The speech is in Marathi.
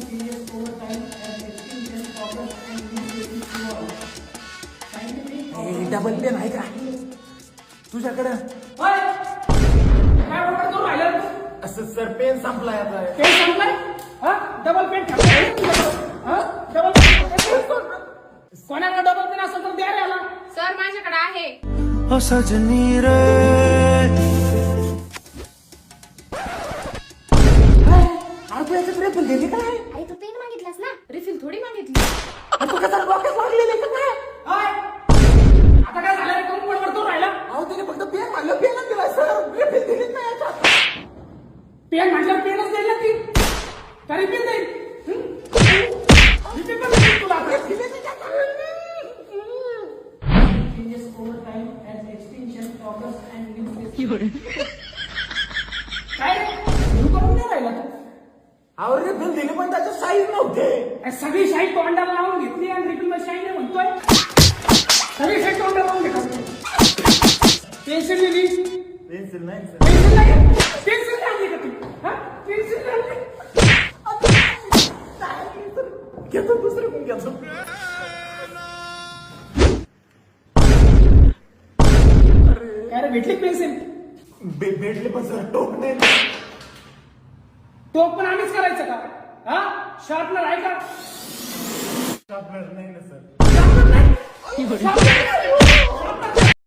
experience over time as extinction progress and new species evolve. Scientific double pen आहे का तुझ्याकडं? काय बरोबर करून राहिला तू? असं सर पेन संपलाय आता. पेन संपलाय? हा डबल पेन हा डबल पेन कोणाला डबल पेन असेल तर द्या रे याला. सर माझ्याकडे आहे. ओ सजनी रे याच्यात रेफल दिली काय? आई तू पेन मागितलास ना, रिफिल थोडी मागितली. तू कसा डोक्यात लागलेले का काय? हाय आता काय झालं रे? कोण बरोबर करून राहिला? अहो त्याने फक्त पेन म्हणलं पेनच दिला सर, रेफल दिलीच नाही याच्यात. पेन म्हटलं पेनच द्यायला ती तरी पेन देईल. तुला over time as extinction progress and new species. काय रे? तू करून नाही राहिला तू? अहो रेफल दिली पण त्याच्यात साईज नव्हते. सगळी शाही तोंडाला लावून घेतली आणि रिटर्न शाही नाही म्हणतोय. सगळी शाही तोंडाला लावून घेतली. पेन्सिल दिली. पेन्सिल नाही सर. पेन्सिल नाही पेन्सिल आणली का तू? हा पेन्सिल आणली. घेतो दुसरं पण घेतो. अरे भेटली पेन्सिल? भेटले पण सर टोक नाही. टोक पण आम्हीच करायचं का? हा शार्पनर आहे का? नाही ना सर. शार्पनर नाही. शार्पनर नाही.